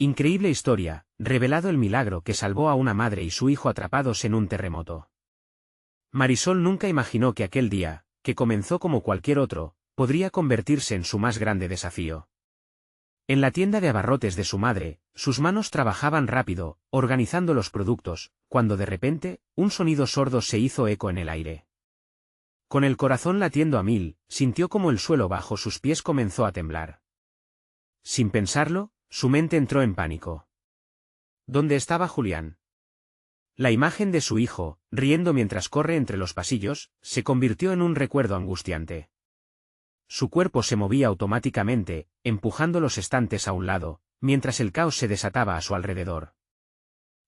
Increíble historia, revelado el milagro que salvó a una madre y su hijo atrapados en un terremoto. Marisol nunca imaginó que aquel día, que comenzó como cualquier otro, podría convertirse en su más grande desafío. En la tienda de abarrotes de su madre, sus manos trabajaban rápido, organizando los productos, cuando de repente, un sonido sordo se hizo eco en el aire. Con el corazón latiendo a mil, sintió como el suelo bajo sus pies comenzó a temblar. Sin pensarlo, su mente entró en pánico. ¿Dónde estaba Julián? La imagen de su hijo, riendo mientras corre entre los pasillos, se convirtió en un recuerdo angustiante. Su cuerpo se movía automáticamente, empujando los estantes a un lado, mientras el caos se desataba a su alrededor.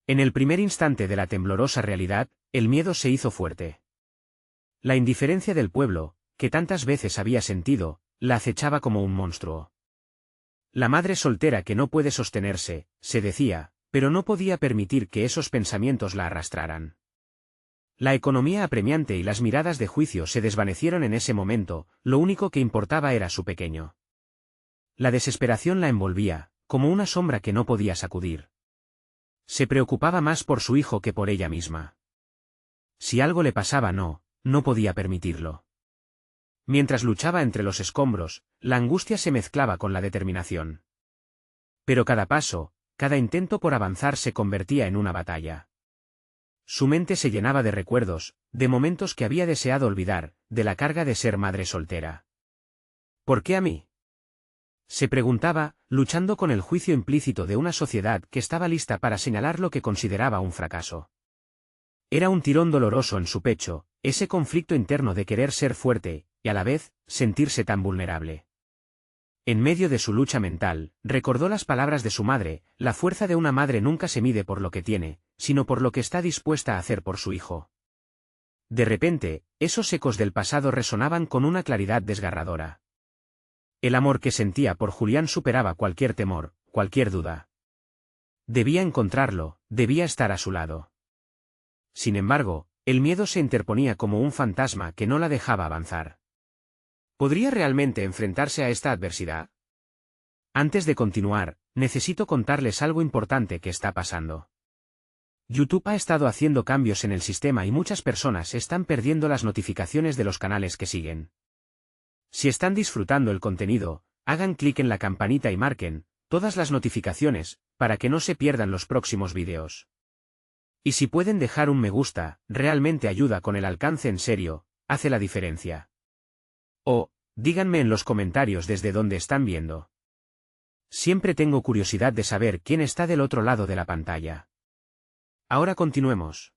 En el primer instante de la temblorosa realidad, el miedo se hizo fuerte. La indiferencia del pueblo, que tantas veces había sentido, la acechaba como un monstruo. La madre soltera que no puede sostenerse, se decía, pero no podía permitir que esos pensamientos la arrastraran. La economía apremiante y las miradas de juicio se desvanecieron en ese momento, lo único que importaba era su pequeño. La desesperación la envolvía, como una sombra que no podía sacudir. Se preocupaba más por su hijo que por ella misma. Si algo le pasaba no podía permitirlo. Mientras luchaba entre los escombros, la angustia se mezclaba con la determinación. Pero cada paso, cada intento por avanzar se convertía en una batalla. Su mente se llenaba de recuerdos, de momentos que había deseado olvidar, de la carga de ser madre soltera. ¿Por qué a mí? Se preguntaba, luchando con el juicio implícito de una sociedad que estaba lista para señalar lo que consideraba un fracaso. Era un tirón doloroso en su pecho, ese conflicto interno de querer ser fuerte, y a la vez, sentirse tan vulnerable. En medio de su lucha mental, recordó las palabras de su madre: la fuerza de una madre nunca se mide por lo que tiene, sino por lo que está dispuesta a hacer por su hijo. De repente, esos ecos del pasado resonaban con una claridad desgarradora. El amor que sentía por Julián superaba cualquier temor, cualquier duda. Debía encontrarlo, debía estar a su lado. Sin embargo, el miedo se interponía como un fantasma que no la dejaba avanzar. ¿Podría realmente enfrentarse a esta adversidad? Antes de continuar, necesito contarles algo importante que está pasando. YouTube ha estado haciendo cambios en el sistema y muchas personas están perdiendo las notificaciones de los canales que siguen. Si están disfrutando el contenido, hagan clic en la campanita y marquen todas las notificaciones, para que no se pierdan los próximos vídeos. Y si pueden dejar un me gusta, realmente ayuda con el alcance, en serio, hace la diferencia. O, díganme en los comentarios desde dónde están viendo. Siempre tengo curiosidad de saber quién está del otro lado de la pantalla. Ahora continuemos.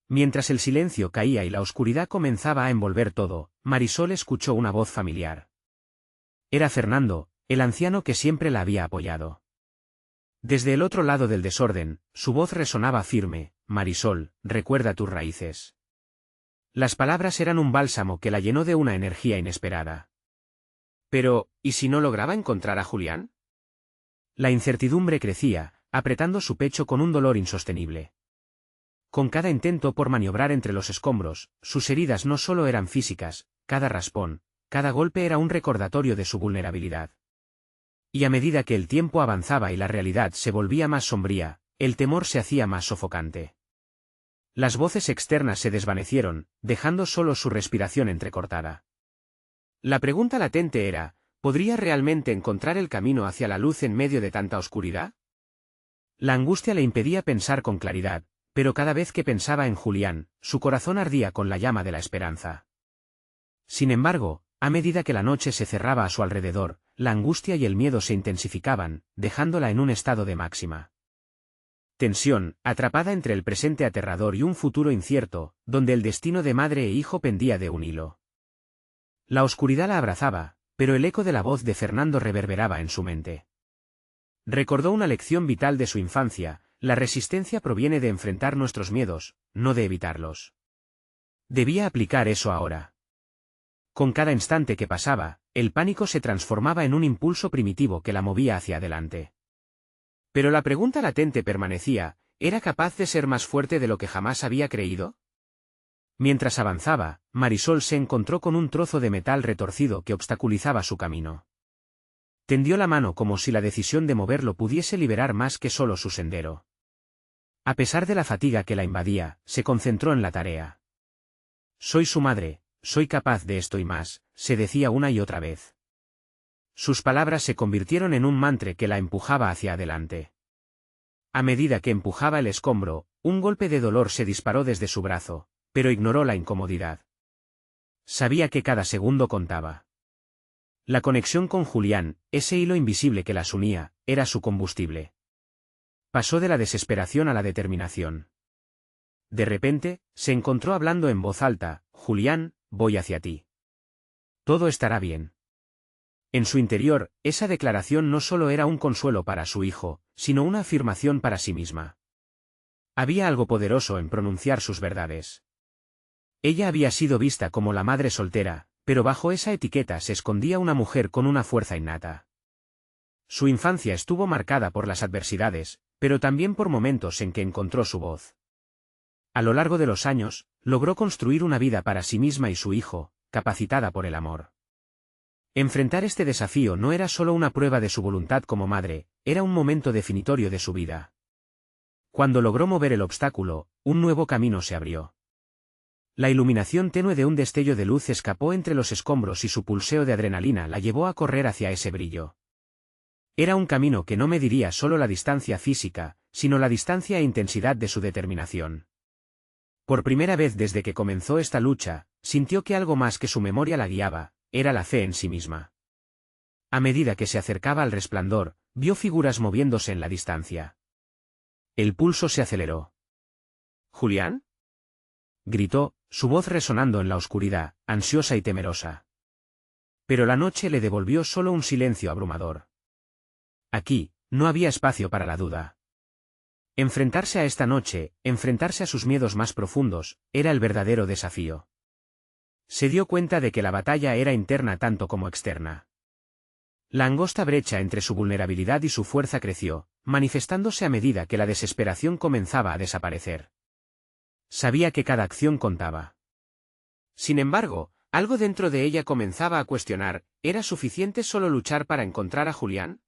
Mientras el silencio caía y la oscuridad comenzaba a envolver todo, Marisol escuchó una voz familiar. Era Fernando, el anciano que siempre la había apoyado. Desde el otro lado del desorden, su voz resonaba firme: Marisol, recuerda tus raíces. Las palabras eran un bálsamo que la llenó de una energía inesperada. Pero, ¿y si no lograba encontrar a Julián? La incertidumbre crecía, apretando su pecho con un dolor insostenible. Con cada intento por maniobrar entre los escombros, sus heridas no solo eran físicas, cada raspón, cada golpe era un recordatorio de su vulnerabilidad. Y a medida que el tiempo avanzaba y la realidad se volvía más sombría, el temor se hacía más sofocante. Las voces externas se desvanecieron, dejando solo su respiración entrecortada. La pregunta latente era: ¿podría realmente encontrar el camino hacia la luz en medio de tanta oscuridad? La angustia le impedía pensar con claridad, pero cada vez que pensaba en Julián, su corazón ardía con la llama de la esperanza. Sin embargo, a medida que la noche se cerraba a su alrededor, la angustia y el miedo se intensificaban, dejándola en un estado de máxima tensión, atrapada entre el presente aterrador y un futuro incierto, donde el destino de madre e hijo pendía de un hilo. La oscuridad la abrazaba, pero el eco de la voz de Fernando reverberaba en su mente. Recordó una lección vital de su infancia: la resistencia proviene de enfrentar nuestros miedos, no de evitarlos. Debía aplicar eso ahora. Con cada instante que pasaba, el pánico se transformaba en un impulso primitivo que la movía hacia adelante. Pero la pregunta latente permanecía: ¿era capaz de ser más fuerte de lo que jamás había creído? Mientras avanzaba, Marisol se encontró con un trozo de metal retorcido que obstaculizaba su camino. Tendió la mano como si la decisión de moverlo pudiese liberar más que solo su sendero. A pesar de la fatiga que la invadía, se concentró en la tarea. Soy su madre, soy capaz de esto y más, se decía una y otra vez. Sus palabras se convirtieron en un mantra que la empujaba hacia adelante. A medida que empujaba el escombro, un golpe de dolor se disparó desde su brazo, pero ignoró la incomodidad. Sabía que cada segundo contaba. La conexión con Julián, ese hilo invisible que las unía, era su combustible. Pasó de la desesperación a la determinación. De repente, se encontró hablando en voz alta: Julián, voy hacia ti. Todo estará bien. En su interior, esa declaración no solo era un consuelo para su hijo, sino una afirmación para sí misma. Había algo poderoso en pronunciar sus verdades. Ella había sido vista como la madre soltera, pero bajo esa etiqueta se escondía una mujer con una fuerza innata. Su infancia estuvo marcada por las adversidades, pero también por momentos en que encontró su voz. A lo largo de los años, logró construir una vida para sí misma y su hijo, capacitada por el amor. Enfrentar este desafío no era solo una prueba de su voluntad como madre, era un momento definitorio de su vida. Cuando logró mover el obstáculo, un nuevo camino se abrió. La iluminación tenue de un destello de luz escapó entre los escombros y su pulseo de adrenalina la llevó a correr hacia ese brillo. Era un camino que no mediría solo la distancia física, sino la distancia e intensidad de su determinación. Por primera vez desde que comenzó esta lucha, sintió que algo más que su memoria la guiaba, era la fe en sí misma. A medida que se acercaba al resplandor, vio figuras moviéndose en la distancia. El pulso se aceleró. ¿Julián?, gritó, su voz resonando en la oscuridad, ansiosa y temerosa. Pero la noche le devolvió solo un silencio abrumador. Aquí, no había espacio para la duda. Enfrentarse a esta noche, enfrentarse a sus miedos más profundos, era el verdadero desafío. Se dio cuenta de que la batalla era interna tanto como externa. La angosta brecha entre su vulnerabilidad y su fuerza creció, manifestándose a medida que la desesperación comenzaba a desaparecer. Sabía que cada acción contaba. Sin embargo, algo dentro de ella comenzaba a cuestionar: ¿era suficiente solo luchar para encontrar a Julián?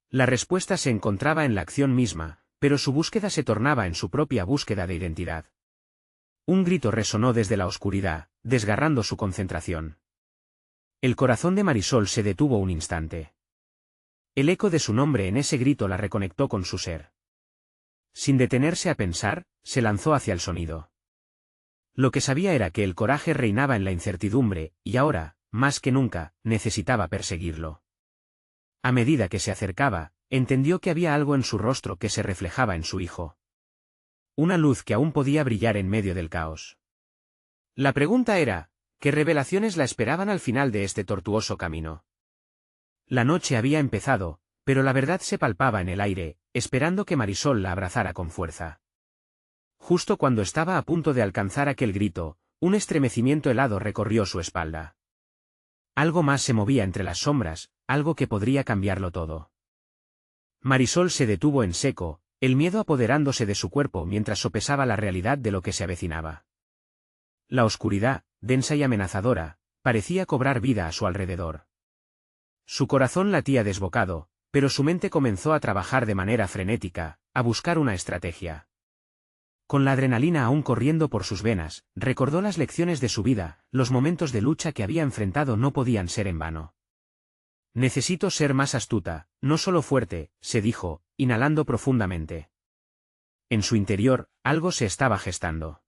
La respuesta se encontraba en la acción misma, pero su búsqueda se tornaba en su propia búsqueda de identidad. Un grito resonó desde la oscuridad, desgarrando su concentración. El corazón de Marisol se detuvo un instante. El eco de su nombre en ese grito la reconectó con su ser. Sin detenerse a pensar, se lanzó hacia el sonido. Lo que sabía era que el coraje reinaba en la incertidumbre, y ahora, más que nunca, necesitaba perseguirlo. A medida que se acercaba, entendió que había algo en su rostro que se reflejaba en su hijo. Una luz que aún podía brillar en medio del caos. La pregunta era: ¿qué revelaciones la esperaban al final de este tortuoso camino? La noche había empezado, pero la verdad se palpaba en el aire, esperando que Marisol la abrazara con fuerza. Justo cuando estaba a punto de alcanzar aquel grito, un estremecimiento helado recorrió su espalda. Algo más se movía entre las sombras, algo que podría cambiarlo todo. Marisol se detuvo en seco, el miedo apoderándose de su cuerpo mientras sopesaba la realidad de lo que se avecinaba. La oscuridad, densa y amenazadora, parecía cobrar vida a su alrededor. Su corazón latía desbocado, pero su mente comenzó a trabajar de manera frenética, a buscar una estrategia. Con la adrenalina aún corriendo por sus venas, recordó las lecciones de su vida, los momentos de lucha que había enfrentado no podían ser en vano. Necesito ser más astuta, no solo fuerte, se dijo, inhalando profundamente. En su interior, algo se estaba gestando.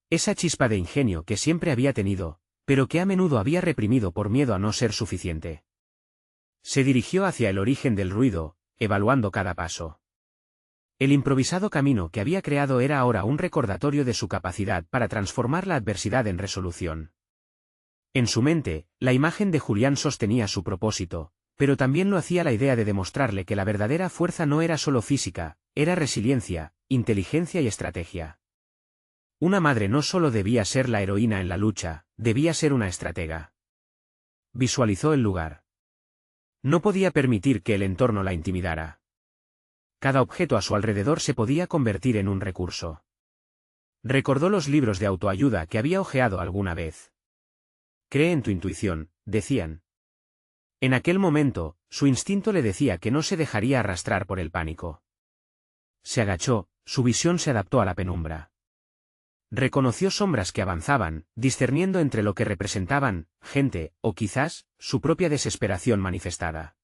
Esa chispa de ingenio que siempre había tenido, pero que a menudo había reprimido por miedo a no ser suficiente. Se dirigió hacia el origen del ruido, evaluando cada paso. El improvisado camino que había creado era ahora un recordatorio de su capacidad para transformar la adversidad en resolución. En su mente, la imagen de Julián sostenía su propósito, pero también lo hacía la idea de demostrarle que la verdadera fuerza no era solo física, era resiliencia, inteligencia y estrategia. Una madre no solo debía ser la heroína en la lucha, debía ser una estratega. Visualizó el lugar. No podía permitir que el entorno la intimidara. Cada objeto a su alrededor se podía convertir en un recurso. Recordó los libros de autoayuda que había hojeado alguna vez. Cree en tu intuición, decían. En aquel momento, su instinto le decía que no se dejaría arrastrar por el pánico. Se agachó, su visión se adaptó a la penumbra. Reconoció sombras que avanzaban, discerniendo entre lo que representaban, gente, o quizás, su propia desesperación manifestada.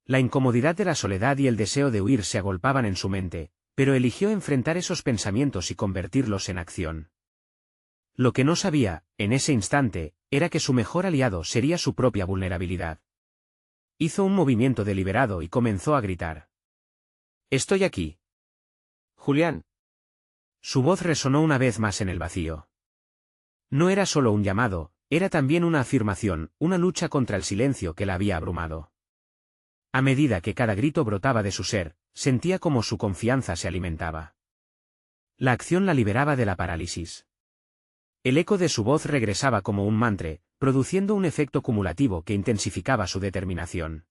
La incomodidad de la soledad y el deseo de huir se agolpaban en su mente, pero eligió enfrentar esos pensamientos y convertirlos en acción. Lo que no sabía, en ese instante, era que su mejor aliado sería su propia vulnerabilidad. Hizo un movimiento deliberado y comenzó a gritar. «Estoy aquí. Julián». Su voz resonó una vez más en el vacío. No era solo un llamado, era también una afirmación, una lucha contra el silencio que la había abrumado. A medida que cada grito brotaba de su ser, sentía como su confianza se alimentaba. La acción la liberaba de la parálisis. El eco de su voz regresaba como un mantra, produciendo un efecto cumulativo que intensificaba su determinación.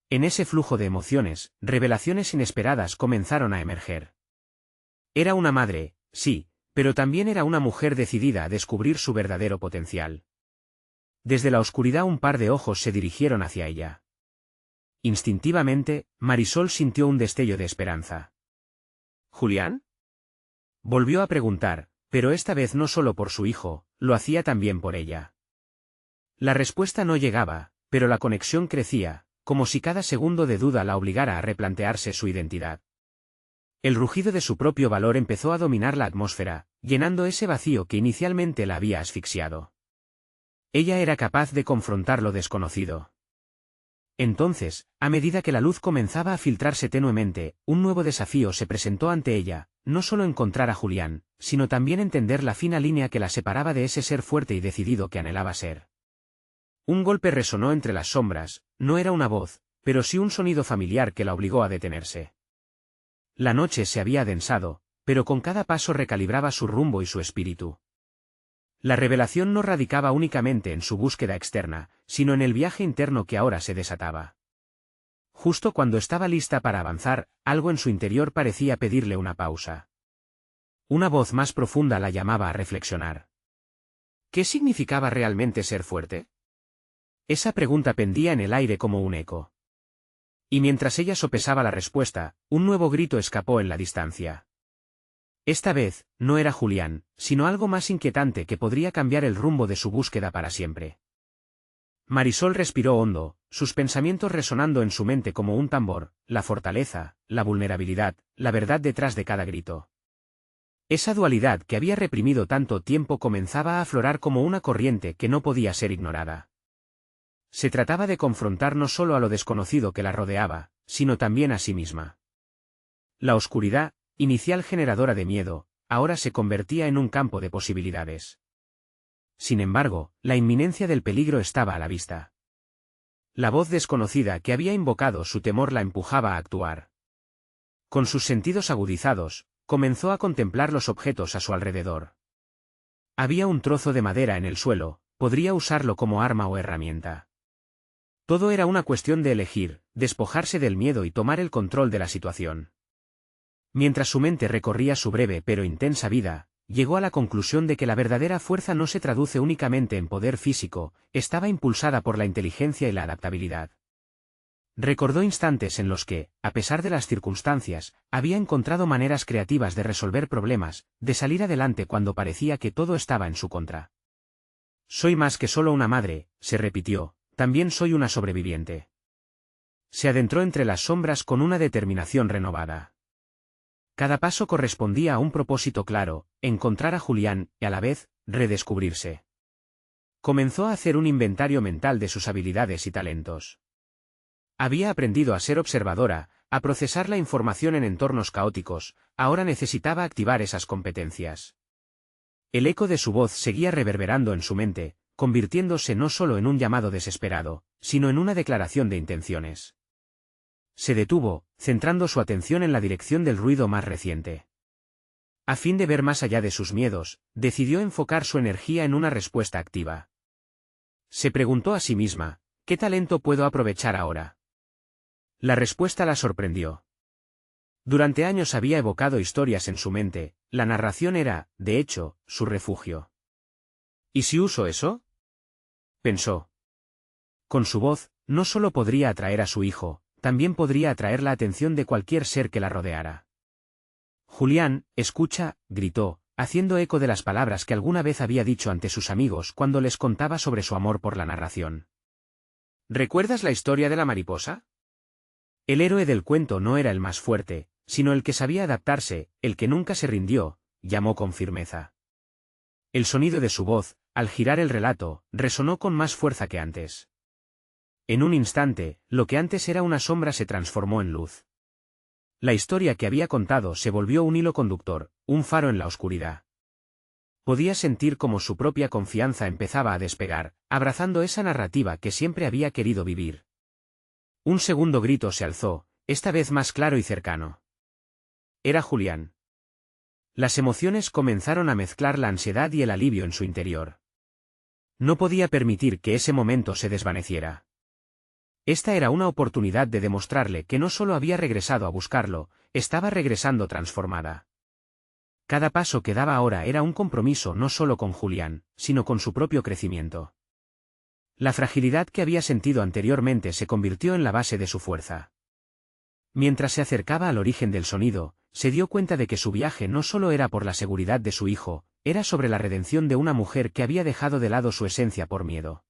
En ese flujo de emociones, revelaciones inesperadas comenzaron a emerger. Era una madre, sí, pero también era una mujer decidida a descubrir su verdadero potencial. Desde la oscuridad un par de ojos se dirigieron hacia ella. Instintivamente, Marisol sintió un destello de esperanza. ¿Julián? Volvió a preguntar, pero esta vez no solo por su hijo, lo hacía también por ella. La respuesta no llegaba, pero la conexión crecía, como si cada segundo de duda la obligara a replantearse su identidad. El rugido de su propio valor empezó a dominar la atmósfera, llenando ese vacío que inicialmente la había asfixiado. Ella era capaz de confrontar lo desconocido. Entonces, a medida que la luz comenzaba a filtrarse tenuemente, un nuevo desafío se presentó ante ella, no solo encontrar a Julián, sino también entender la fina línea que la separaba de ese ser fuerte y decidido que anhelaba ser. Un golpe resonó entre las sombras, no era una voz, pero sí un sonido familiar que la obligó a detenerse. La noche se había adensado, pero con cada paso recalibraba su rumbo y su espíritu. La revelación no radicaba únicamente en su búsqueda externa, sino en el viaje interno que ahora se desataba. Justo cuando estaba lista para avanzar, algo en su interior parecía pedirle una pausa. Una voz más profunda la llamaba a reflexionar. ¿Qué significaba realmente ser fuerte? Esa pregunta pendía en el aire como un eco. Y mientras ella sopesaba la respuesta, un nuevo grito escapó en la distancia. Esta vez, no era Julián, sino algo más inquietante que podría cambiar el rumbo de su búsqueda para siempre. Marisol respiró hondo, sus pensamientos resonando en su mente como un tambor, la fortaleza, la vulnerabilidad, la verdad detrás de cada grito. Esa dualidad que había reprimido tanto tiempo comenzaba a aflorar como una corriente que no podía ser ignorada. Se trataba de confrontar no solo a lo desconocido que la rodeaba, sino también a sí misma. La oscuridad, inicial generadora de miedo, ahora se convertía en un campo de posibilidades. Sin embargo, la inminencia del peligro estaba a la vista. La voz desconocida que había invocado su temor la empujaba a actuar. Con sus sentidos agudizados, comenzó a contemplar los objetos a su alrededor. Había un trozo de madera en el suelo, podría usarlo como arma o herramienta. Todo era una cuestión de elegir, despojarse del miedo y tomar el control de la situación. Mientras su mente recorría su breve pero intensa vida, llegó a la conclusión de que la verdadera fuerza no se traduce únicamente en poder físico, estaba impulsada por la inteligencia y la adaptabilidad. Recordó instantes en los que, a pesar de las circunstancias, había encontrado maneras creativas de resolver problemas, de salir adelante cuando parecía que todo estaba en su contra. Soy más que solo una madre, se repitió, también soy una sobreviviente. Se adentró entre las sombras con una determinación renovada. Cada paso correspondía a un propósito claro, encontrar a Julián, y a la vez, redescubrirse. Comenzó a hacer un inventario mental de sus habilidades y talentos. Había aprendido a ser observadora, a procesar la información en entornos caóticos, ahora necesitaba activar esas competencias. El eco de su voz seguía reverberando en su mente, convirtiéndose no solo en un llamado desesperado, sino en una declaración de intenciones. Se detuvo, centrando su atención en la dirección del ruido más reciente. A fin de ver más allá de sus miedos, decidió enfocar su energía en una respuesta activa. Se preguntó a sí misma, ¿qué talento puedo aprovechar ahora? La respuesta la sorprendió. Durante años había evocado historias en su mente, la narración era, de hecho, su refugio. ¿Y si uso eso? Pensó. Con su voz, no solo podría atraer a su hijo, también podría atraer la atención de cualquier ser que la rodeara. Julián, escucha, gritó, haciendo eco de las palabras que alguna vez había dicho ante sus amigos cuando les contaba sobre su amor por la narración. ¿Recuerdas la historia de la mariposa? El héroe del cuento no era el más fuerte, sino el que sabía adaptarse, el que nunca se rindió, llamó con firmeza. El sonido de su voz, al girar el relato, resonó con más fuerza que antes. En un instante, lo que antes era una sombra se transformó en luz. La historia que había contado se volvió un hilo conductor, un faro en la oscuridad. Podía sentir cómo su propia confianza empezaba a despegar, abrazando esa narrativa que siempre había querido vivir. Un segundo grito se alzó, esta vez más claro y cercano. Era Julián. Las emociones comenzaron a mezclar la ansiedad y el alivio en su interior. No podía permitir que ese momento se desvaneciera. Esta era una oportunidad de demostrarle que no solo había regresado a buscarlo, estaba regresando transformada. Cada paso que daba ahora era un compromiso no solo con Julián, sino con su propio crecimiento. La fragilidad que había sentido anteriormente se convirtió en la base de su fuerza. Mientras se acercaba al origen del sonido, se dio cuenta de que su viaje no solo era por la seguridad de su hijo, era sobre la redención de una mujer que había dejado de lado su esencia por miedo.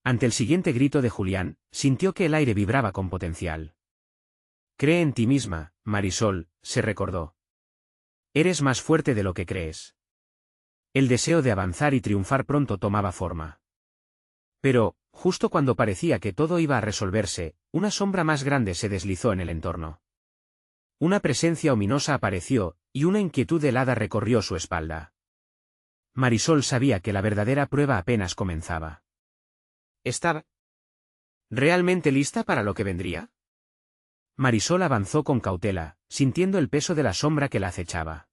Ante el siguiente grito de Julián, sintió que el aire vibraba con potencial. Cree en ti misma, Marisol, se recordó. Eres más fuerte de lo que crees. El deseo de avanzar y triunfar pronto tomaba forma. Pero, justo cuando parecía que todo iba a resolverse, una sombra más grande se deslizó en el entorno. Una presencia ominosa apareció, y una inquietud helada recorrió su espalda. Marisol sabía que la verdadera prueba apenas comenzaba. ¿Estaba realmente lista para lo que vendría? Marisol avanzó con cautela, sintiendo el peso de la sombra que la acechaba.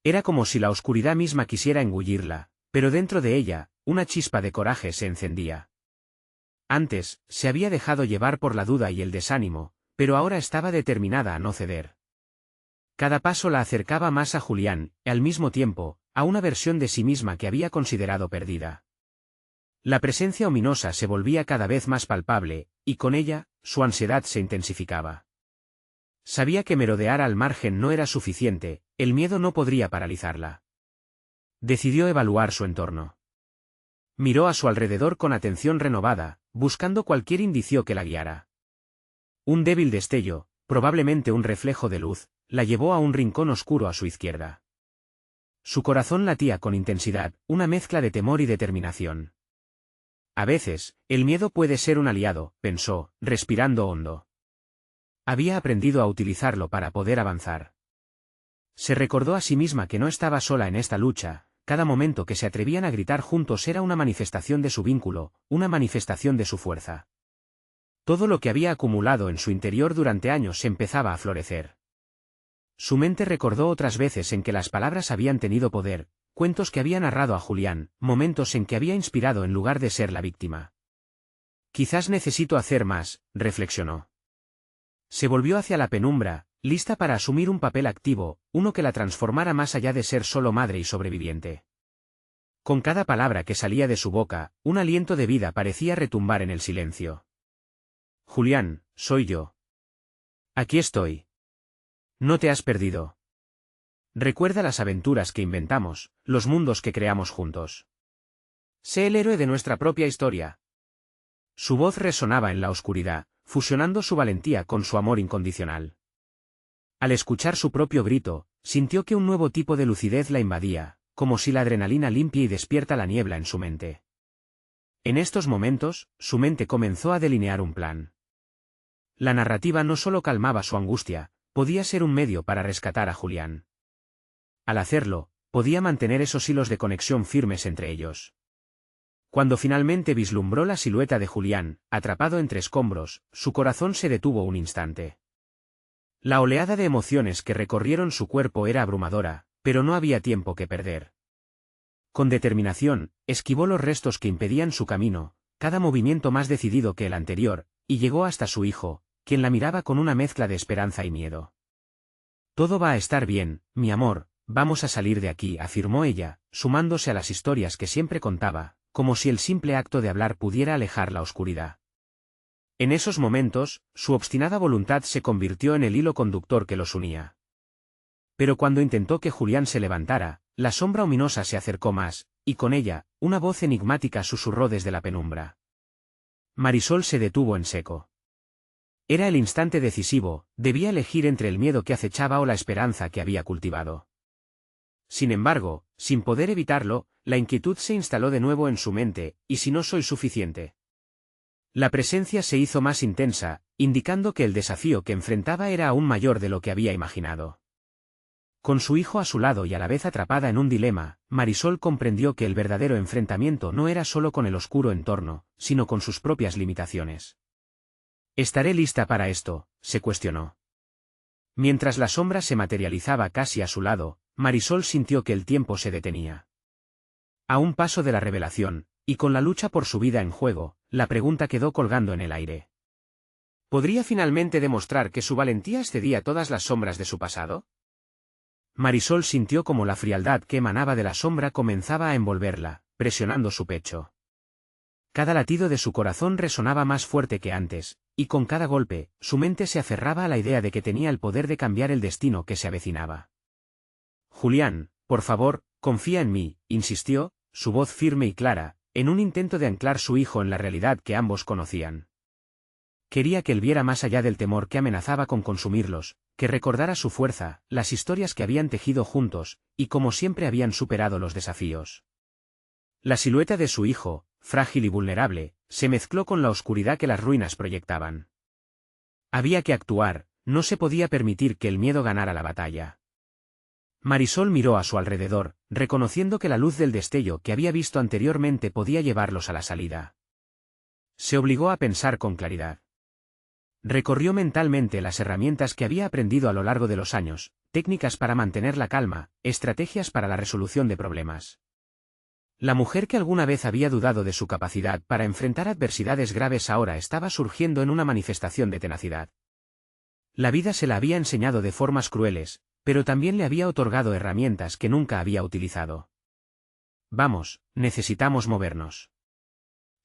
Era como si la oscuridad misma quisiera engullirla, pero dentro de ella, una chispa de coraje se encendía. Antes, se había dejado llevar por la duda y el desánimo, pero ahora estaba determinada a no ceder. Cada paso la acercaba más a Julián, y al mismo tiempo, a una versión de sí misma que había considerado perdida. La presencia ominosa se volvía cada vez más palpable, y con ella, su ansiedad se intensificaba. Sabía que merodear al margen no era suficiente, el miedo no podría paralizarla. Decidió evaluar su entorno. Miró a su alrededor con atención renovada, buscando cualquier indicio que la guiara. Un débil destello, probablemente un reflejo de luz, la llevó a un rincón oscuro a su izquierda. Su corazón latía con intensidad, una mezcla de temor y determinación. A veces, el miedo puede ser un aliado, pensó, respirando hondo. Había aprendido a utilizarlo para poder avanzar. Se recordó a sí misma que no estaba sola en esta lucha, cada momento que se atrevían a gritar juntos era una manifestación de su vínculo, una manifestación de su fuerza. Todo lo que había acumulado en su interior durante años empezaba a florecer. Su mente recordó otras veces en que las palabras habían tenido poder, cuentos que había narrado a Julián, momentos en que había inspirado en lugar de ser la víctima. Quizás necesito hacer más, reflexionó. Se volvió hacia la penumbra, lista para asumir un papel activo, uno que la transformara más allá de ser solo madre y sobreviviente. Con cada palabra que salía de su boca, un aliento de vida parecía retumbar en el silencio. Julián, soy yo. Aquí estoy. No te has perdido. Recuerda las aventuras que inventamos, los mundos que creamos juntos. Sé el héroe de nuestra propia historia. Su voz resonaba en la oscuridad, fusionando su valentía con su amor incondicional. Al escuchar su propio grito, sintió que un nuevo tipo de lucidez la invadía, como si la adrenalina limpia y despierta la niebla en su mente. En estos momentos, su mente comenzó a delinear un plan. La narrativa no solo calmaba su angustia, podía ser un medio para rescatar a Julián. Al hacerlo, podía mantener esos hilos de conexión firmes entre ellos. Cuando finalmente vislumbró la silueta de Julián, atrapado entre escombros, su corazón se detuvo un instante. La oleada de emociones que recorrieron su cuerpo era abrumadora, pero no había tiempo que perder. Con determinación, esquivó los restos que impedían su camino, cada movimiento más decidido que el anterior, y llegó hasta su hijo, quien la miraba con una mezcla de esperanza y miedo. Todo va a estar bien, mi amor, vamos a salir de aquí, afirmó ella, sumándose a las historias que siempre contaba, como si el simple acto de hablar pudiera alejar la oscuridad. En esos momentos, su obstinada voluntad se convirtió en el hilo conductor que los unía. Pero cuando intentó que Julián se levantara, la sombra ominosa se acercó más, y con ella, una voz enigmática susurró desde la penumbra. Marisol se detuvo en seco. Era el instante decisivo, debía elegir entre el miedo que acechaba o la esperanza que había cultivado. Sin embargo, sin poder evitarlo, la inquietud se instaló de nuevo en su mente, ¿y si no soy suficiente? La presencia se hizo más intensa, indicando que el desafío que enfrentaba era aún mayor de lo que había imaginado. Con su hijo a su lado y a la vez atrapada en un dilema, Marisol comprendió que el verdadero enfrentamiento no era solo con el oscuro entorno, sino con sus propias limitaciones. ¿Estaré lista para esto?, se cuestionó. Mientras la sombra se materializaba casi a su lado, Marisol sintió que el tiempo se detenía. A un paso de la revelación, y con la lucha por su vida en juego, la pregunta quedó colgando en el aire. ¿Podría finalmente demostrar que su valentía excedía todas las sombras de su pasado? Marisol sintió como la frialdad que emanaba de la sombra comenzaba a envolverla, presionando su pecho. Cada latido de su corazón resonaba más fuerte que antes, y con cada golpe, su mente se aferraba a la idea de que tenía el poder de cambiar el destino que se avecinaba. Julián, por favor, confía en mí, insistió, su voz firme y clara, en un intento de anclar su hijo en la realidad que ambos conocían. Quería que él viera más allá del temor que amenazaba con consumirlos, que recordara su fuerza, las historias que habían tejido juntos, y como siempre habían superado los desafíos. La silueta de su hijo, frágil y vulnerable, se mezcló con la oscuridad que las ruinas proyectaban. Había que actuar, no se podía permitir que el miedo ganara la batalla. Marisol miró a su alrededor, reconociendo que la luz del destello que había visto anteriormente podía llevarlos a la salida. Se obligó a pensar con claridad. Recorrió mentalmente las herramientas que había aprendido a lo largo de los años, técnicas para mantener la calma, estrategias para la resolución de problemas. La mujer que alguna vez había dudado de su capacidad para enfrentar adversidades graves ahora estaba surgiendo en una manifestación de tenacidad. La vida se la había enseñado de formas crueles, pero también le había otorgado herramientas que nunca había utilizado. Vamos, necesitamos movernos.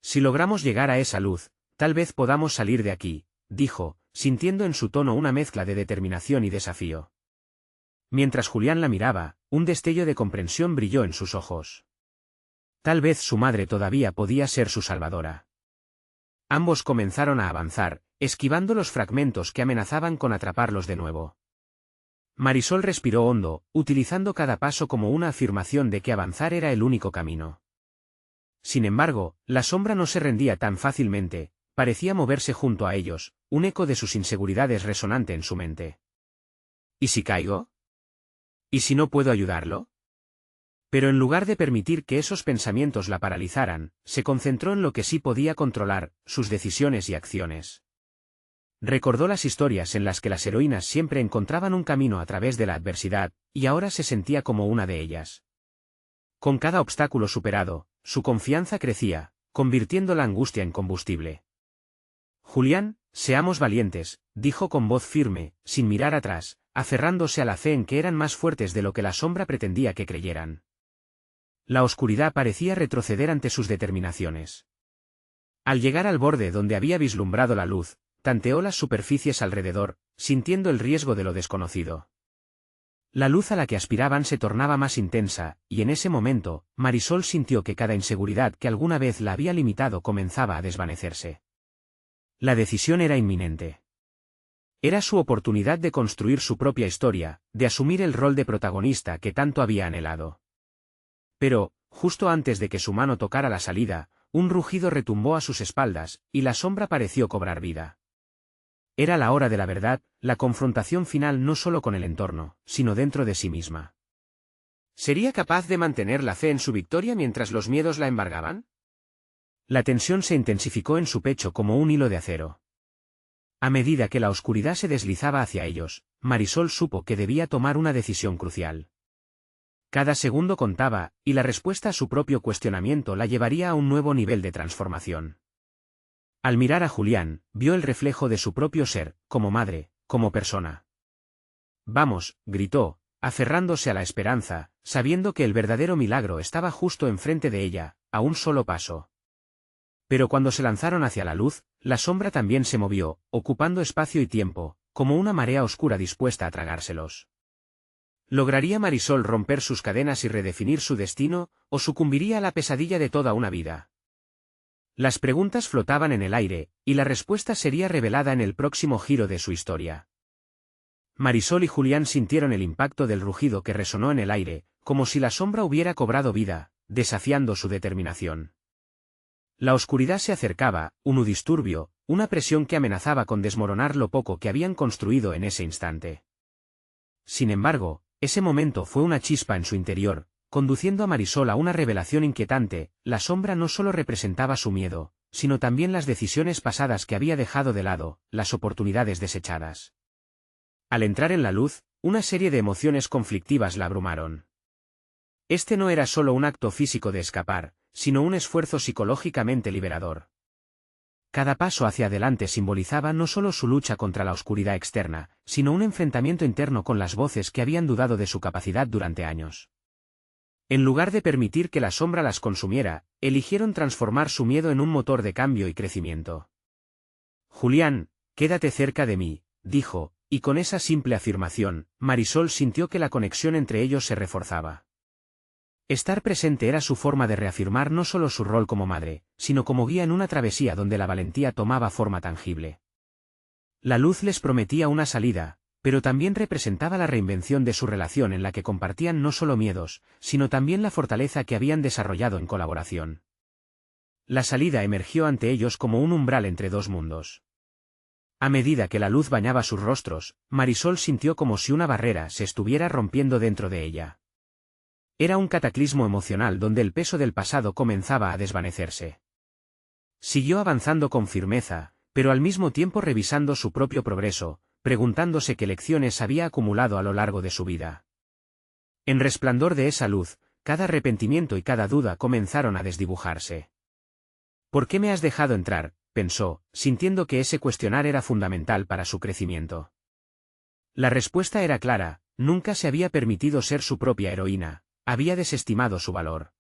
Si logramos llegar a esa luz, tal vez podamos salir de aquí, dijo, sintiendo en su tono una mezcla de determinación y desafío. Mientras Julián la miraba, un destello de comprensión brilló en sus ojos. Tal vez su madre todavía podía ser su salvadora. Ambos comenzaron a avanzar, esquivando los fragmentos que amenazaban con atraparlos de nuevo. Marisol respiró hondo, utilizando cada paso como una afirmación de que avanzar era el único camino. Sin embargo, la sombra no se rendía tan fácilmente, parecía moverse junto a ellos, un eco de sus inseguridades resonante en su mente. ¿Y si caigo? ¿Y si no puedo ayudarlo? Pero en lugar de permitir que esos pensamientos la paralizaran, se concentró en lo que sí podía controlar, sus decisiones y acciones. Recordó las historias en las que las heroínas siempre encontraban un camino a través de la adversidad, y ahora se sentía como una de ellas. Con cada obstáculo superado, su confianza crecía, convirtiendo la angustia en combustible. Julián, seamos valientes, dijo con voz firme, sin mirar atrás, aferrándose a la fe en que eran más fuertes de lo que la sombra pretendía que creyeran. La oscuridad parecía retroceder ante sus determinaciones. Al llegar al borde donde había vislumbrado la luz, tanteó las superficies alrededor, sintiendo el riesgo de lo desconocido. La luz a la que aspiraban se tornaba más intensa, y en ese momento, Marisol sintió que cada inseguridad que alguna vez la había limitado comenzaba a desvanecerse. La decisión era inminente. Era su oportunidad de construir su propia historia, de asumir el rol de protagonista que tanto había anhelado. Pero, justo antes de que su mano tocara la salida, un rugido retumbó a sus espaldas, y la sombra pareció cobrar vida. Era la hora de la verdad, la confrontación final no solo con el entorno, sino dentro de sí misma. ¿Sería capaz de mantener la fe en su victoria mientras los miedos la embargaban? La tensión se intensificó en su pecho como un hilo de acero. A medida que la oscuridad se deslizaba hacia ellos, Marisol supo que debía tomar una decisión crucial. Cada segundo contaba, y la respuesta a su propio cuestionamiento la llevaría a un nuevo nivel de transformación. Al mirar a Julián, vio el reflejo de su propio ser, como madre, como persona. «Vamos», gritó, aferrándose a la esperanza, sabiendo que el verdadero milagro estaba justo enfrente de ella, a un solo paso. Pero cuando se lanzaron hacia la luz, la sombra también se movió, ocupando espacio y tiempo, como una marea oscura dispuesta a tragárselos. ¿Lograría Marisol romper sus cadenas y redefinir su destino, o sucumbiría a la pesadilla de toda una vida? Las preguntas flotaban en el aire, y la respuesta sería revelada en el próximo giro de su historia. Marisol y Julián sintieron el impacto del rugido que resonó en el aire, como si la sombra hubiera cobrado vida, desafiando su determinación. La oscuridad se acercaba, un disturbio, una presión que amenazaba con desmoronar lo poco que habían construido en ese instante. Sin embargo, ese momento fue una chispa en su interior, conduciendo a Marisol a una revelación inquietante. La sombra no solo representaba su miedo, sino también las decisiones pasadas que había dejado de lado, las oportunidades desechadas. Al entrar en la luz, una serie de emociones conflictivas la abrumaron. Este no era solo un acto físico de escapar, sino un esfuerzo psicológicamente liberador. Cada paso hacia adelante simbolizaba no solo su lucha contra la oscuridad externa, sino un enfrentamiento interno con las voces que habían dudado de su capacidad durante años. En lugar de permitir que la sombra las consumiera, eligieron transformar su miedo en un motor de cambio y crecimiento. «Julián, quédate cerca de mí», dijo, y con esa simple afirmación, Marisol sintió que la conexión entre ellos se reforzaba. Estar presente era su forma de reafirmar no solo su rol como madre, sino como guía en una travesía donde la valentía tomaba forma tangible. La luz les prometía una salida, pero también representaba la reinvención de su relación en la que compartían no solo miedos, sino también la fortaleza que habían desarrollado en colaboración. La salida emergió ante ellos como un umbral entre dos mundos. A medida que la luz bañaba sus rostros, Marisol sintió como si una barrera se estuviera rompiendo dentro de ella. Era un cataclismo emocional donde el peso del pasado comenzaba a desvanecerse. Siguió avanzando con firmeza, pero al mismo tiempo revisando su propio progreso, preguntándose qué lecciones había acumulado a lo largo de su vida. En resplandor de esa luz, cada arrepentimiento y cada duda comenzaron a desdibujarse. «¿Por qué me has dejado entrar?», pensó, sintiendo que ese cuestionar era fundamental para su crecimiento. La respuesta era clara: nunca se había permitido ser su propia heroína, había desestimado su valor.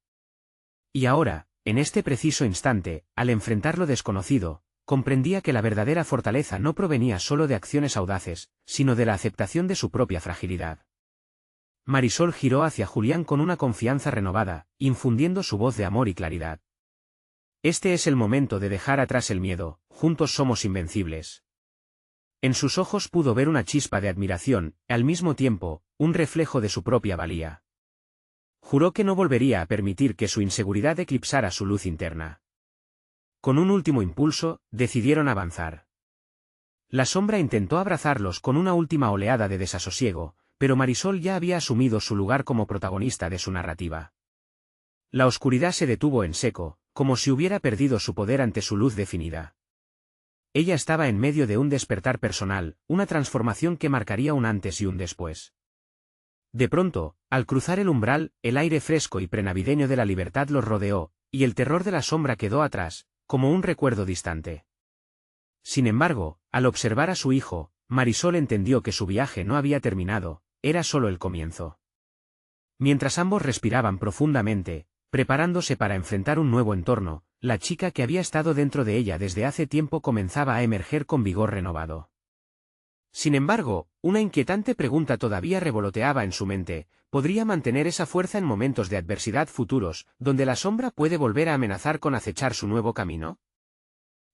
Y ahora, en este preciso instante, al enfrentar lo desconocido, comprendía que la verdadera fortaleza no provenía solo de acciones audaces, sino de la aceptación de su propia fragilidad. Marisol giró hacia Julián con una confianza renovada, infundiendo su voz de amor y claridad. «Este es el momento de dejar atrás el miedo, juntos somos invencibles». En sus ojos pudo ver una chispa de admiración, al mismo tiempo, un reflejo de su propia valía. Juró que no volvería a permitir que su inseguridad eclipsara su luz interna. Con un último impulso, decidieron avanzar. La sombra intentó abrazarlos con una última oleada de desasosiego, pero Marisol ya había asumido su lugar como protagonista de su narrativa. La oscuridad se detuvo en seco, como si hubiera perdido su poder ante su luz definida. Ella estaba en medio de un despertar personal, una transformación que marcaría un antes y un después. De pronto, al cruzar el umbral, el aire fresco y prenavideño de la libertad los rodeó, y el terror de la sombra quedó atrás, como un recuerdo distante. Sin embargo, al observar a su hijo, Marisol entendió que su viaje no había terminado, era solo el comienzo. Mientras ambos respiraban profundamente, preparándose para enfrentar un nuevo entorno, la chica que había estado dentro de ella desde hace tiempo comenzaba a emerger con vigor renovado. Sin embargo, una inquietante pregunta todavía revoloteaba en su mente: ¿podría mantener esa fuerza en momentos de adversidad futuros, donde la sombra puede volver a amenazar con acechar su nuevo camino?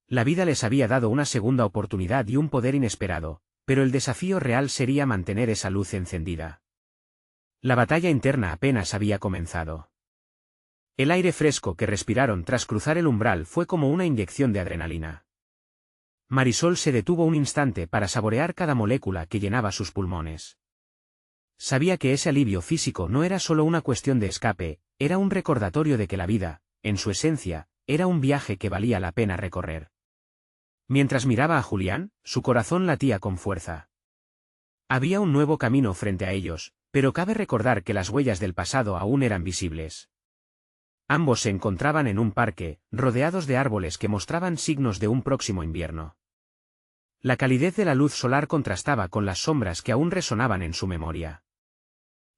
La vida les había dado una segunda oportunidad y un poder inesperado, pero el desafío real sería mantener esa luz encendida. La batalla interna apenas había comenzado. El aire fresco que respiraron tras cruzar el umbral fue como una inyección de adrenalina. Marisol se detuvo un instante para saborear cada molécula que llenaba sus pulmones. Sabía que ese alivio físico no era solo una cuestión de escape, era un recordatorio de que la vida, en su esencia, era un viaje que valía la pena recorrer. Mientras miraba a Julián, su corazón latía con fuerza. Había un nuevo camino frente a ellos, pero cabe recordar que las huellas del pasado aún eran visibles. Ambos se encontraban en un parque, rodeados de árboles que mostraban signos de un próximo invierno. La calidez de la luz solar contrastaba con las sombras que aún resonaban en su memoria.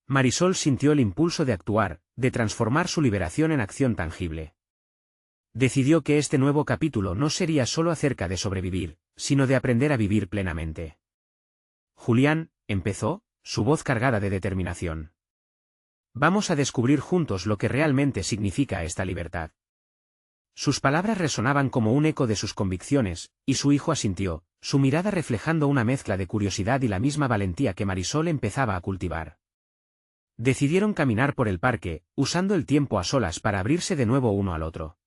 Marisol sintió el impulso de actuar, de transformar su liberación en acción tangible. decidió que este nuevo capítulo no sería solo acerca de sobrevivir, sino de aprender a vivir plenamente. Julián, empezó, su voz cargada de determinación. Vamos a descubrir juntos lo que realmente significa esta libertad. Sus palabras resonaban como un eco de sus convicciones, y su hijo asintió, su mirada reflejando una mezcla de curiosidad y la misma valentía que Marisol empezaba a cultivar. Decidieron caminar por el parque, usando el tiempo a solas para abrirse de nuevo uno al otro.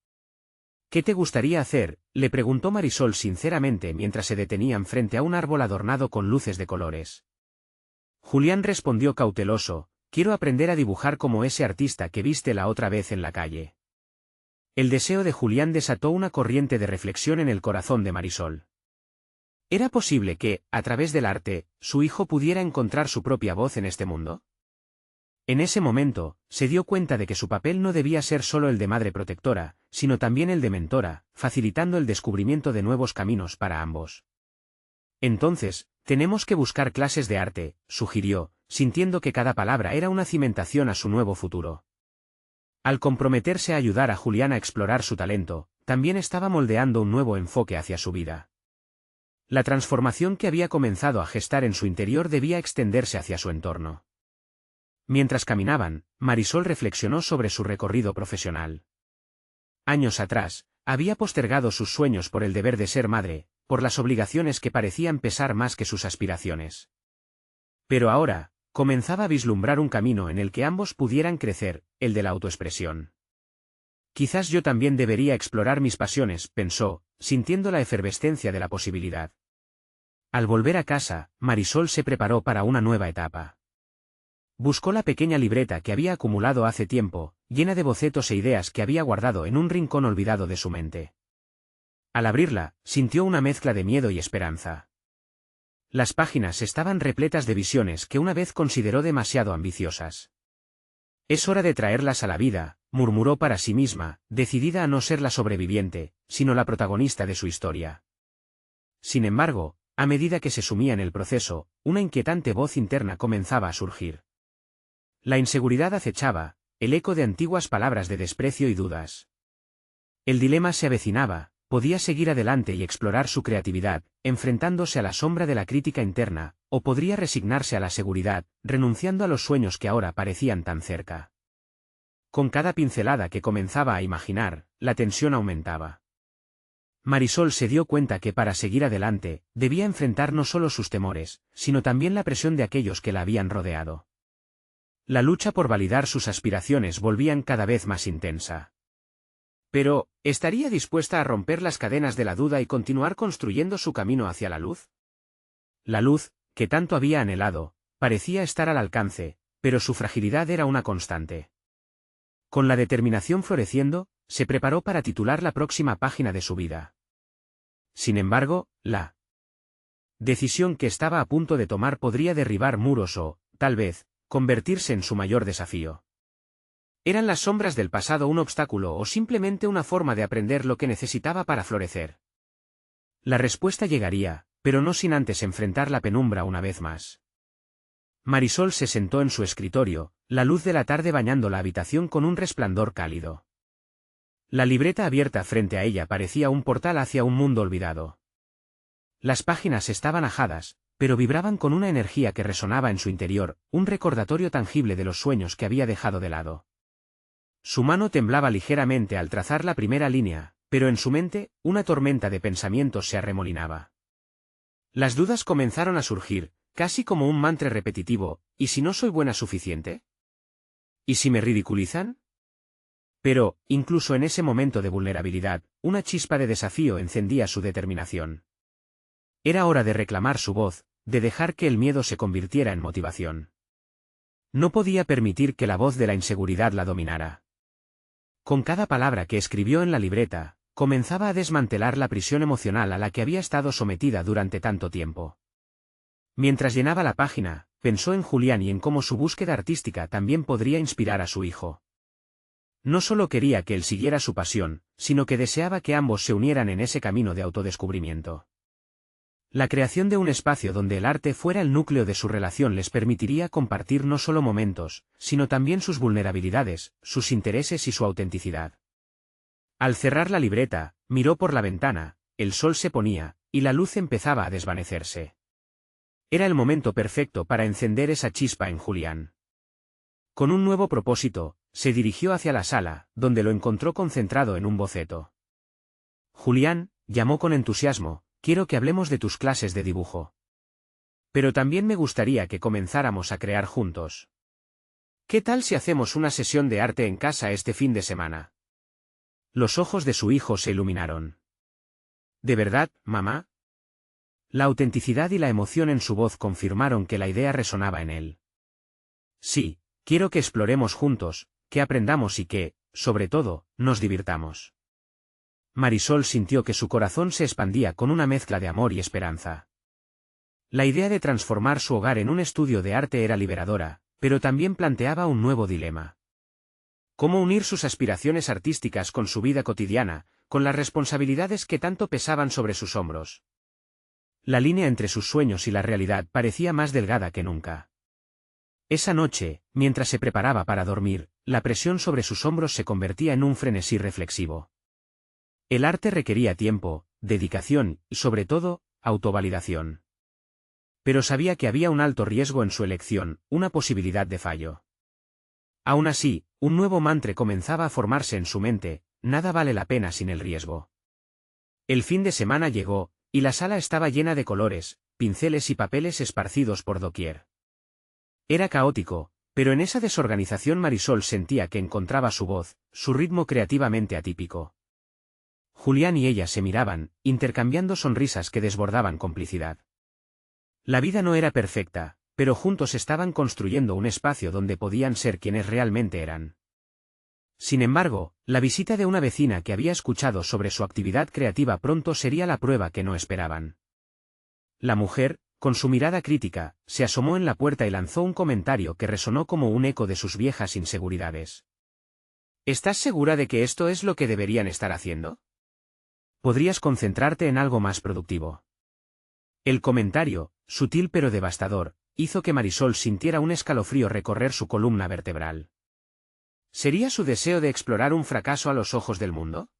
¿Qué te gustaría hacer?, le preguntó Marisol sinceramente mientras se detenían frente a un árbol adornado con luces de colores. Julián respondió cauteloso, quiero aprender a dibujar como ese artista que viste la otra vez en la calle. El deseo de Julián desató una corriente de reflexión en el corazón de Marisol. ¿Era posible que, a través del arte, su hijo pudiera encontrar su propia voz en este mundo? En ese momento, se dio cuenta de que su papel no debía ser solo el de madre protectora, sino también el de mentora, facilitando el descubrimiento de nuevos caminos para ambos. Entonces, tenemos que buscar clases de arte, sugirió, sintiendo que cada palabra era una cimentación a su nuevo futuro. Al comprometerse a ayudar a Julián a explorar su talento, también estaba moldeando un nuevo enfoque hacia su vida. La transformación que había comenzado a gestar en su interior debía extenderse hacia su entorno. Mientras caminaban, Marisol reflexionó sobre su recorrido profesional. Años atrás, había postergado sus sueños por el deber de ser madre, por las obligaciones que parecían pesar más que sus aspiraciones. Pero ahora, comenzaba a vislumbrar un camino en el que ambos pudieran crecer, el de la autoexpresión. Quizás yo también debería explorar mis pasiones, pensó, sintiendo la efervescencia de la posibilidad. Al volver a casa, Marisol se preparó para una nueva etapa. Buscó la pequeña libreta que había acumulado hace tiempo, llena de bocetos e ideas que había guardado en un rincón olvidado de su mente. Al abrirla, sintió una mezcla de miedo y esperanza. Las páginas estaban repletas de visiones que una vez consideró demasiado ambiciosas. Es hora de traerlas a la vida, murmuró para sí misma, decidida a no ser la sobreviviente, sino la protagonista de su historia. Sin embargo, a medida que se sumía en el proceso, una inquietante voz interna comenzaba a surgir. La inseguridad acechaba, el eco de antiguas palabras de desprecio y dudas. El dilema se avecinaba. Podía seguir adelante y explorar su creatividad, enfrentándose a la sombra de la crítica interna, o podría resignarse a la seguridad, renunciando a los sueños que ahora parecían tan cerca. Con cada pincelada que comenzaba a imaginar, la tensión aumentaba. Marisol se dio cuenta que para seguir adelante, debía enfrentar no solo sus temores, sino también la presión de aquellos que la habían rodeado. La lucha por validar sus aspiraciones volvían cada vez más intensa. Pero, ¿estaría dispuesta a romper las cadenas de la duda y continuar construyendo su camino hacia la luz? La luz, que tanto había anhelado, parecía estar al alcance, pero su fragilidad era una constante. Con la determinación floreciendo, se preparó para titular la próxima página de su vida. Sin embargo, la decisión que estaba a punto de tomar podría derribar muros o, tal vez, convertirse en su mayor desafío. ¿Eran las sombras del pasado un obstáculo o simplemente una forma de aprender lo que necesitaba para florecer? La respuesta llegaría, pero no sin antes enfrentar la penumbra una vez más. Marisol se sentó en su escritorio, la luz de la tarde bañando la habitación con un resplandor cálido. La libreta abierta frente a ella parecía un portal hacia un mundo olvidado. Las páginas estaban ajadas, pero vibraban con una energía que resonaba en su interior, un recordatorio tangible de los sueños que había dejado de lado. Su mano temblaba ligeramente al trazar la primera línea, pero en su mente, una tormenta de pensamientos se arremolinaba. Las dudas comenzaron a surgir, casi como un mantra repetitivo, ¿y si no soy buena suficiente? ¿Y si me ridiculizan? Pero, incluso en ese momento de vulnerabilidad, una chispa de desafío encendía su determinación. Era hora de reclamar su voz, de dejar que el miedo se convirtiera en motivación. No podía permitir que la voz de la inseguridad la dominara. Con cada palabra que escribió en la libreta, comenzaba a desmantelar la prisión emocional a la que había estado sometida durante tanto tiempo. Mientras llenaba la página, pensó en Julián y en cómo su búsqueda artística también podría inspirar a su hijo. No solo quería que él siguiera su pasión, sino que deseaba que ambos se unieran en ese camino de autodescubrimiento. La creación de un espacio donde el arte fuera el núcleo de su relación les permitiría compartir no solo momentos, sino también sus vulnerabilidades, sus intereses y su autenticidad. Al cerrar la libreta, miró por la ventana, el sol se ponía, y la luz empezaba a desvanecerse. Era el momento perfecto para encender esa chispa en Julián. Con un nuevo propósito, se dirigió hacia la sala, donde lo encontró concentrado en un boceto. Julián, llamó con entusiasmo, quiero que hablemos de tus clases de dibujo. Pero también me gustaría que comenzáramos a crear juntos. ¿Qué tal si hacemos una sesión de arte en casa este fin de semana? Los ojos de su hijo se iluminaron. ¿De verdad, mamá? La autenticidad y la emoción en su voz confirmaron que la idea resonaba en él. Sí, quiero que exploremos juntos, que aprendamos y que, sobre todo, nos divirtamos. Marisol sintió que su corazón se expandía con una mezcla de amor y esperanza. La idea de transformar su hogar en un estudio de arte era liberadora, pero también planteaba un nuevo dilema. ¿Cómo unir sus aspiraciones artísticas con su vida cotidiana, con las responsabilidades que tanto pesaban sobre sus hombros? La línea entre sus sueños y la realidad parecía más delgada que nunca. Esa noche, mientras se preparaba para dormir, la presión sobre sus hombros se convertía en un frenesí reflexivo. El arte requería tiempo, dedicación y, sobre todo, autovalidación. Pero sabía que había un alto riesgo en su elección, una posibilidad de fallo. Aún así, un nuevo mantra comenzaba a formarse en su mente, nada vale la pena sin el riesgo. El fin de semana llegó, y la sala estaba llena de colores, pinceles y papeles esparcidos por doquier. Era caótico, pero en esa desorganización Marisol sentía que encontraba su voz, su ritmo creativamente atípico. Julián y ella se miraban, intercambiando sonrisas que desbordaban complicidad. La vida no era perfecta, pero juntos estaban construyendo un espacio donde podían ser quienes realmente eran. Sin embargo, la visita de una vecina que había escuchado sobre su actividad creativa pronto sería la prueba que no esperaban. La mujer, con su mirada crítica, se asomó en la puerta y lanzó un comentario que resonó como un eco de sus viejas inseguridades. ¿Estás segura de que esto es lo que deberían estar haciendo? Podrías concentrarte en algo más productivo. El comentario, sutil pero devastador, hizo que Marisol sintiera un escalofrío recorrer su columna vertebral. ¿Sería su deseo de explorar un fracaso a los ojos del mundo?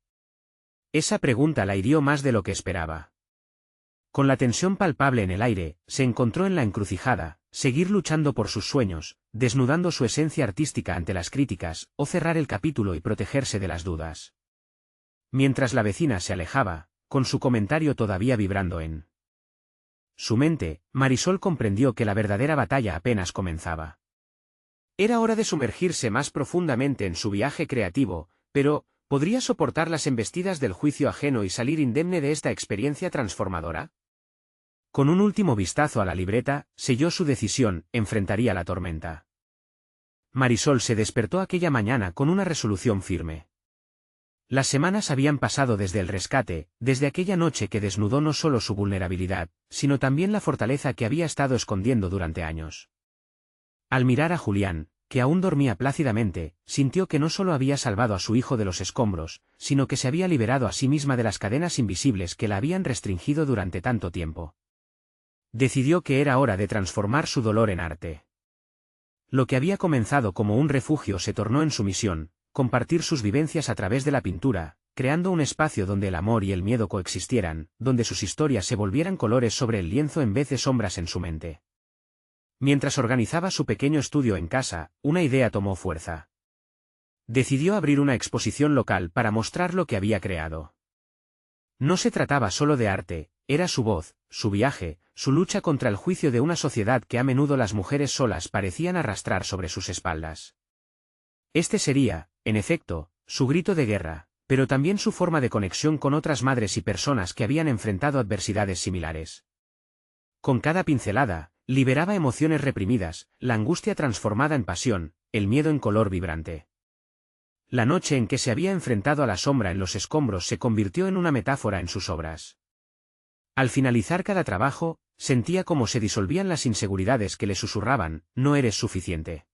Esa pregunta la hirió más de lo que esperaba. Con la tensión palpable en el aire, se encontró en la encrucijada, seguir luchando por sus sueños, desnudando su esencia artística ante las críticas, o cerrar el capítulo y protegerse de las dudas. Mientras la vecina se alejaba, con su comentario todavía vibrando en su mente, Marisol comprendió que la verdadera batalla apenas comenzaba. Era hora de sumergirse más profundamente en su viaje creativo, pero, ¿podría soportar las embestidas del juicio ajeno y salir indemne de esta experiencia transformadora? Con un último vistazo a la libreta, selló su decisión, enfrentaría la tormenta. Marisol se despertó aquella mañana con una resolución firme. Las semanas habían pasado desde el rescate, desde aquella noche que desnudó no solo su vulnerabilidad, sino también la fortaleza que había estado escondiendo durante años. Al mirar a Julián, que aún dormía plácidamente, sintió que no solo había salvado a su hijo de los escombros, sino que se había liberado a sí misma de las cadenas invisibles que la habían restringido durante tanto tiempo. Decidió que era hora de transformar su dolor en arte. Lo que había comenzado como un refugio se tornó en su misión, compartir sus vivencias a través de la pintura, creando un espacio donde el amor y el miedo coexistieran, donde sus historias se volvieran colores sobre el lienzo en vez de sombras en su mente. Mientras organizaba su pequeño estudio en casa, una idea tomó fuerza. Decidió abrir una exposición local para mostrar lo que había creado. No se trataba solo de arte, era su voz, su viaje, su lucha contra el juicio de una sociedad que a menudo las mujeres solas parecían arrastrar sobre sus espaldas. Este sería, en efecto, su grito de guerra, pero también su forma de conexión con otras madres y personas que habían enfrentado adversidades similares. Con cada pincelada, liberaba emociones reprimidas, la angustia transformada en pasión, el miedo en color vibrante. La noche en que se había enfrentado a la sombra en los escombros se convirtió en una metáfora en sus obras. Al finalizar cada trabajo, sentía cómo se disolvían las inseguridades que le susurraban, no eres suficiente.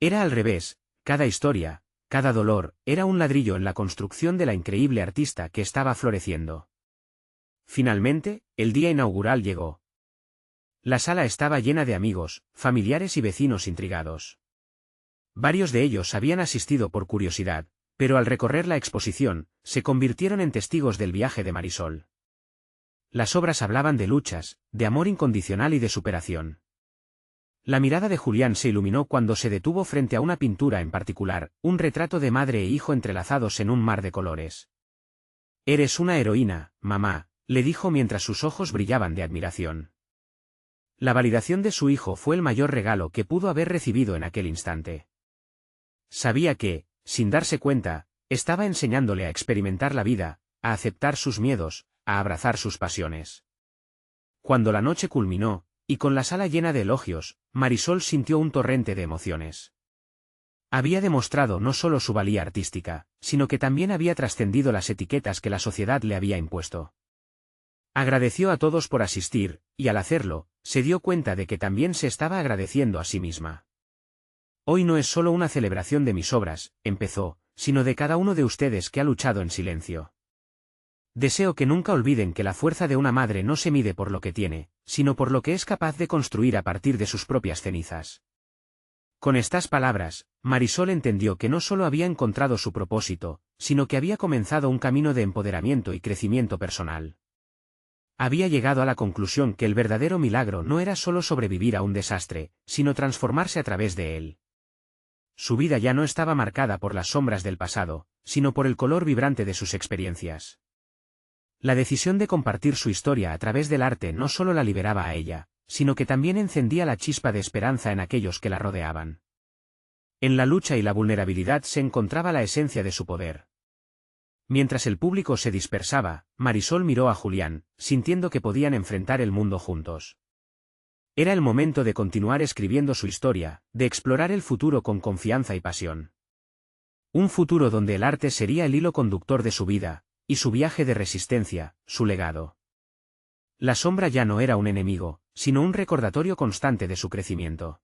Era al revés, cada historia, cada dolor, era un ladrillo en la construcción de la increíble artista que estaba floreciendo. Finalmente, el día inaugural llegó. La sala estaba llena de amigos, familiares y vecinos intrigados. Varios de ellos habían asistido por curiosidad, pero al recorrer la exposición, se convirtieron en testigos del viaje de Marisol. Las obras hablaban de luchas, de amor incondicional y de superación. La mirada de Julián se iluminó cuando se detuvo frente a una pintura en particular, un retrato de madre e hijo entrelazados en un mar de colores. «Eres una heroína, mamá», le dijo mientras sus ojos brillaban de admiración. La validación de su hijo fue el mayor regalo que pudo haber recibido en aquel instante. Sabía que, sin darse cuenta, estaba enseñándole a experimentar la vida, a aceptar sus miedos, a abrazar sus pasiones. Cuando la noche culminó, y con la sala llena de elogios, Marisol sintió un torrente de emociones. Había demostrado no solo su valía artística, sino que también había trascendido las etiquetas que la sociedad le había impuesto. Agradeció a todos por asistir, y al hacerlo, se dio cuenta de que también se estaba agradeciendo a sí misma. «Hoy no es solo una celebración de mis obras», empezó, «sino de cada uno de ustedes que ha luchado en silencio. Deseo que nunca olviden que la fuerza de una madre no se mide por lo que tiene, sino por lo que es capaz de construir a partir de sus propias cenizas». Con estas palabras, Marisol entendió que no solo había encontrado su propósito, sino que había comenzado un camino de empoderamiento y crecimiento personal. Había llegado a la conclusión que el verdadero milagro no era solo sobrevivir a un desastre, sino transformarse a través de él. Su vida ya no estaba marcada por las sombras del pasado, sino por el color vibrante de sus experiencias. La decisión de compartir su historia a través del arte no solo la liberaba a ella, sino que también encendía la chispa de esperanza en aquellos que la rodeaban. En la lucha y la vulnerabilidad se encontraba la esencia de su poder. Mientras el público se dispersaba, Marisol miró a Julián, sintiendo que podían enfrentar el mundo juntos. Era el momento de continuar escribiendo su historia, de explorar el futuro con confianza y pasión. Un futuro donde el arte sería el hilo conductor de su vida, y su viaje de resistencia, su legado. La sombra ya no era un enemigo, sino un recordatorio constante de su crecimiento.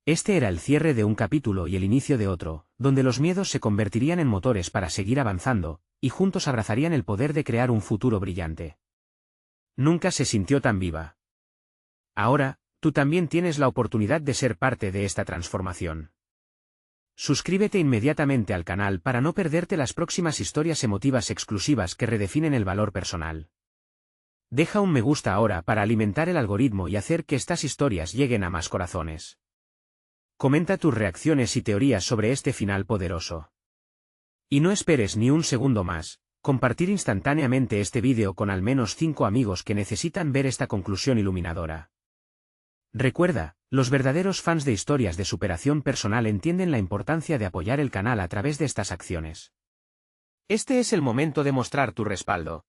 Este era el cierre de un capítulo y el inicio de otro, donde los miedos se convertirían en motores para seguir avanzando, y juntos abrazarían el poder de crear un futuro brillante. Nunca se sintió tan viva. Ahora, tú también tienes la oportunidad de ser parte de esta transformación. Suscríbete inmediatamente al canal para no perderte las próximas historias emotivas exclusivas que redefinen el valor personal. Deja un me gusta ahora para alimentar el algoritmo y hacer que estas historias lleguen a más corazones. Comenta tus reacciones y teorías sobre este final poderoso. Y no esperes ni un segundo más, compartir instantáneamente este vídeo con al menos 5 amigos que necesitan ver esta conclusión iluminadora. Recuerda, los verdaderos fans de historias de superación personal entienden la importancia de apoyar el canal a través de estas acciones. Este es el momento de mostrar tu respaldo.